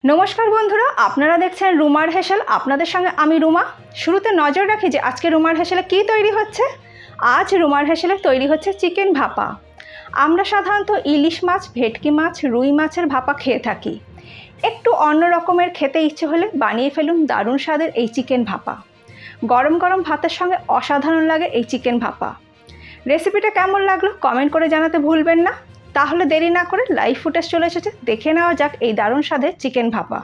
নমস্কার বন্ধুরা, আপনারা দেখছেন রুমার হেসেল। আপনাদের সঙ্গে আমি রুমা। শুরুতে নজর রাখি যে আজকে রুমার হেসেলে কী তৈরি হচ্ছে। আজ রুমার হেসেলে তৈরি হচ্ছে চিকেন ভাপা। আমরা সাধারণত ইলিশ মাছ, ভেটকি মাছ, রুই মাছের ভাপা খেয়ে থাকি। একটু অন্য রকমের খেতে ইচ্ছে হলে বানিয়ে ফেলুন দারুণ স্বাদের এই চিকেন ভাপা। গরম গরম ভাতের সঙ্গে অসাধারণ লাগে এই চিকেন ভাপা। রেসিপিটা কেমন লাগলো কমেন্ট করে জানাতে ভুলবেন না। তাহলে দেরি না করে লাইভ ফুটেজ চলে এসেছে, দেখে নেওয়া যাক এই দারুণ স্বাদের চিকেন ভাপা।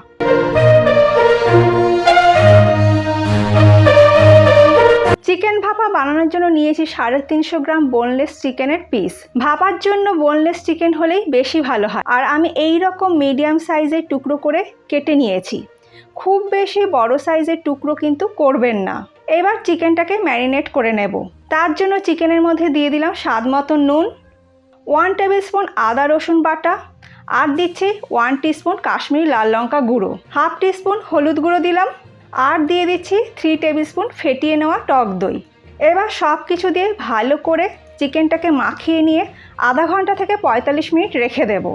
চিকেন ভাপা বানানোর জন্য নিয়েছি 350 গ্রাম বোনলেস চিকেনের পিস। ভাপার জন্য বোনলেস চিকেন হলেই বেশি ভালো হয়, আর আমি এই রকম মিডিয়াম সাইজের টুকরো করে কেটে নিয়েছি। খুব বেশি বড় সাইজের টুকরো কিন্তু করবেন না। এবার চিকেনটাকে ম্যারিনেট করে নেব। তার জন্য চিকেনের মধ্যে দিয়ে দিলাম স্বাদ মতো নুন, 1 টেবিল স্পুন আদা রসুন বাটা, আর দিচ্ছি 1 টিস্পুন কাশ্মীরি লাল লঙ্কা গুঁড়ো, 1/2 টিস্পুন হলুদ গুঁড়ো দিলাম, আর দিয়ে দিচ্ছি 3 টেবিল স্পুন ফেটিয়ে নেওয়া টক দই। এবার সব কিছু দিয়ে ভালো করে চিকেনটাকে মাখিয়ে নিয়ে আধা ঘন্টা থেকে 45 মিনিট রেখে দেব।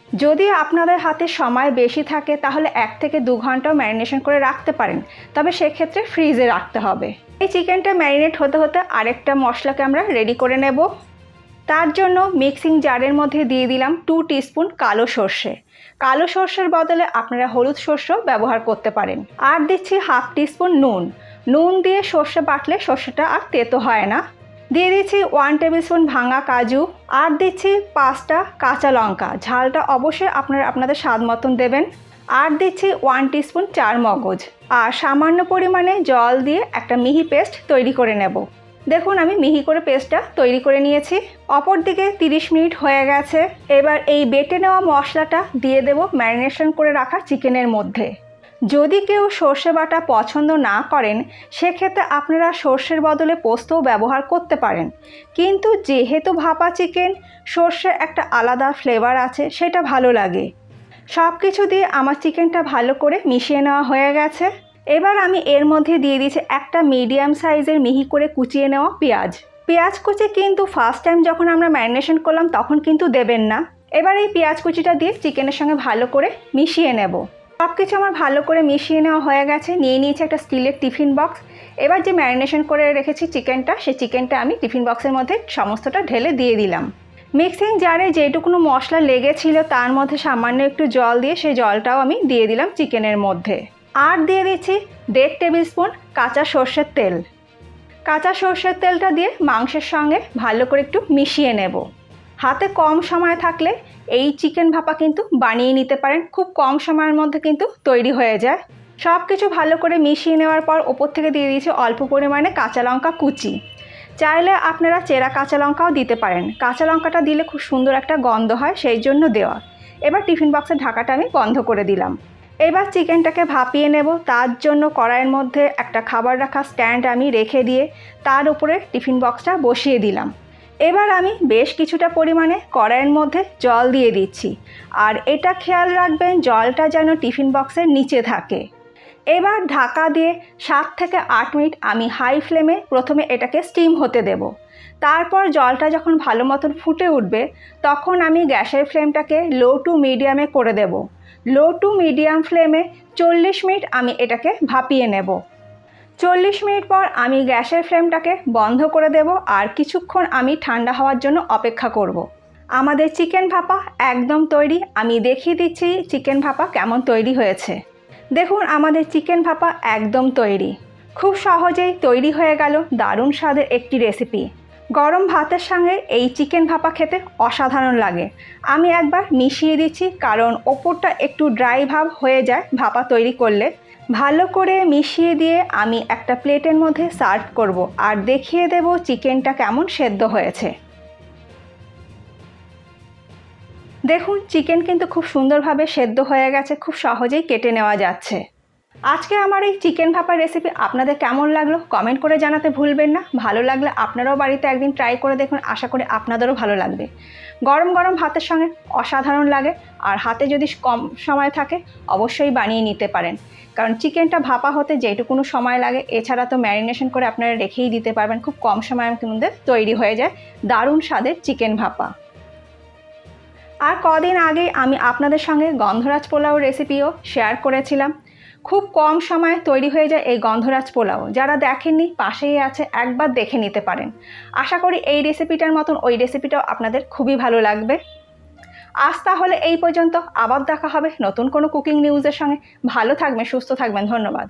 যদি আপনাদের হাতে সময় বেশি থাকে তাহলে 1 থেকে 2 ঘন্টাও ম্যারিনেশন করে রাখতে পারেন, তবে সেক্ষেত্রে ফ্রিজে রাখতে হবে। এই চিকেনটা ম্যারিনেট হতে হতে আরেকটা মশলাকে আমরা রেডি করে নেব। তার জন্য মিক্সিং জারের মধ্যে দিয়ে দিলাম 2 টিস্পুন কালো সর্ষে। কালো সর্ষের বদলে আপনারা হলুদ সর্ষেও ব্যবহার করতে পারেন। আর দিচ্ছি 1/2 টিস্পুন নুন। নুন দিয়ে সর্ষে বাটলে সর্ষেটা আর তেতো হয় না। দিয়ে দিচ্ছি 1 টেবিল স্পুন ভাঙা কাজু, আর দিচ্ছি 5টা কাঁচা লঙ্কা। ঝালটা অবশ্যই আপনারা আপনাদের স্বাদ মতন দেবেন। আর দিচ্ছি 1 টিস্পুন চার মগজ, আর সামান্য পরিমাণে জল দিয়ে একটা মিহি পেস্ট তৈরি করে নেব। দেখুন আমি মিহি করে পেস্টটা তৈরি করে নিয়েছি। অপরদিকে 30 মিনিট হয়ে গেছে। এবার এই বেটে নেওয়া মশলাটা দিয়ে দেব ম্যারিনেশন করে রাখা চিকেনের মধ্যে। যদি কেউ সর্ষে বাটা পছন্দ না করেন সেক্ষেত্রে আপনারা সর্ষের বদলে পোস্তও ব্যবহার করতে পারেন, কিন্তু যেহেতু ভাপা চিকেন, সর্ষের একটা আলাদা ফ্লেভার আছে, সেটা ভালো লাগে। সব কিছু দিয়ে আমার চিকেনটা ভালো করে মিশিয়ে নেওয়া হয়ে গেছে। এবার আমি এর মধ্যে দিয়ে দিয়েছি একটা মিডিয়াম সাইজের মিহি করে কুচিয়ে নেওয়া পেঁয়াজ কুচি কিন্তু ফার্স্ট টাইম যখন আমরা ম্যারিনেশন করলাম তখন কিন্তু দেবেন না। এবার এই পেঁয়াজ কুচিটা দিয়ে চিকেনের সঙ্গে ভালো করে মিশিয়ে নেব। সব কিছু আমার ভালো করে মিশিয়ে নেওয়া হয়ে গেছে। নিয়ে নিয়েছি একটা স্টিলের টিফিন বক্স। এবার যে ম্যারিনেশন করে রেখেছি চিকেনটা, সেই চিকেনটা আমি টিফিন বক্সের মধ্যে সমস্তটা ঢেলে দিয়ে দিলাম। মিক্সিং জারে যেটুকুনো মশলা লেগেছিল তার মধ্যে সামান্য একটু জল দিয়ে সেই জলটাও আমি দিয়ে দিলাম চিকেনের মধ্যে। আর দিয়ে দিচ্ছি 1.5 টেবিল স্পুন কাঁচা সর্ষের তেল। কাঁচা সর্ষের তেলটা দিয়ে মাংসের সঙ্গে ভালো করে একটু মিশিয়ে নেব। হাতে কম সময় থাকলে এই চিকেন ভাপা কিন্তু বানিয়ে নিতে পারেন, খুব কম সময়ের মধ্যে কিন্তু তৈরি হয়ে যায়। সব কিছু ভালো করে মিশিয়ে নেওয়ার পর ওপর থেকে দিয়ে দিয়েছি অল্প পরিমাণে কাঁচা লঙ্কা কুচি। চাইলে আপনারা চেরা কাঁচা লঙ্কাও দিতে পারেন। কাঁচা লঙ্কাটা দিলে খুব সুন্দর একটা গন্ধ হয়, সেই জন্য দেওয়া। এবার টিফিন বক্সের ঢাকাটা আমি বন্ধ করে দিলাম। এবার চিকেনটাকে ভাপিয়ে নেব। তার জন্য কড়াইয়ের মধ্যে একটা খাবার রাখা স্ট্যান্ড আমি রেখে দিয়ে তার উপরে টিফিন বক্সটা বসিয়ে দিলাম। এবার আমি বেশ কিছুটা পরিমাণে কড়াইয়ের মধ্যে জল দিয়ে দিচ্ছি, আর এটা খেয়াল রাখবেন জলটা যেন টিফিন বক্সের নিচে থাকে। এবার ঢাকা দিয়ে 7 থেকে 8 মিনিট আমি হাই ফ্লেমে প্রথমে এটাকে স্টিম হতে দেব। তারপর জলটা যখন ভালো মতন ফুটে উঠবে তখন আমি গ্যাসের ফ্লেমটাকে লো টু মিডিয়ামে করে দেব। লো টু মিডিয়াম ফ্লেমে 40 মিনিট আমি এটাকে ভাপিয়ে নেব। 40 মিনিট পর আমি গ্যাসের ফ্লেমটাকে বন্ধ করে দেব, আর কিছুক্ষণ আমি ঠান্ডা হওয়ার জন্য অপেক্ষা করব। আমাদের চিকেন ভাপা একদম তৈরি। আমি দেখিয়ে দিচ্ছি চিকেন ভাপা কেমন তৈরি হয়েছে। দেখুন আমাদের চিকেন ভাপা একদম তৈরি। খুব সহজেই তৈরি হয়ে গেল দারুণ স্বাদের একটি রেসিপি। গরম ভাতের সঙ্গে এই চিকেন ভাপা খেতে অসাধারণ লাগে। আমি একবার মিশিয়ে দিচ্ছি, কারণ ওপরটা একটু ড্রাই ভাব হয়ে যায় ভাপা তৈরি করলে। ভালো করে মিশিয়ে দিয়ে আমি একটা প্লেটের মধ্যে সার্ভ করব, আর দেখিয়ে দেব চিকেনটা কেমন সেদ্ধ হয়েছে। দেখুন চিকেন কিন্তু খুব সুন্দরভাবে সেদ্ধ হয়ে গেছে, খুব সহজেই কেটে নেওয়া যাচ্ছে। আজকে আমার এই চিকেন ভাপা রেসিপি আপনাদের কেমন লাগলো কমেন্ট করে জানাতে ভুলবেন না। ভালো লাগলে আপনারাও বাড়িতে একদিন ট্রাই করে দেখুন, আশা করি আপনাদেরও ভালো লাগবে। গরম গরম ভাতের সঙ্গে অসাধারণ লাগে, আর হাতে যদি কম সময় থাকে অবশ্যই বানিয়ে নিতে পারেন, কারণ চিকেনটা ভাপা হতে যেটুকুনো সময় লাগে, এছাড়া তো ম্যারিনেশন করে আপনারা রেখেই দিতে পারবেন। খুব কম সময়ের মধ্যে তৈরি হয়ে যায় দারুণ স্বাদের চিকেন ভাপা। আর কদিন আগে আমি আপনাদের সঙ্গে গন্ধরাজ পোলাও রেসিপিও শেয়ার করেছিলাম। খুব কম সময়ে তৈরি হয়ে যায় এই গন্ধরাজ পোলাও। যারা দেখেননি পাশেই আছে, একবার দেখে নিতে পারেন। আশা করি এই রেসিপিটার মতন ওই রেসিপিটাও আপনাদের খুবই ভালো লাগবে। আজ তাহলে এই পর্যন্ত, আবার দেখা হবে নতুন কোনো কুকিং নিউজের সঙ্গে। ভালো থাকবেন, সুস্থ থাকবেন, ধন্যবাদ।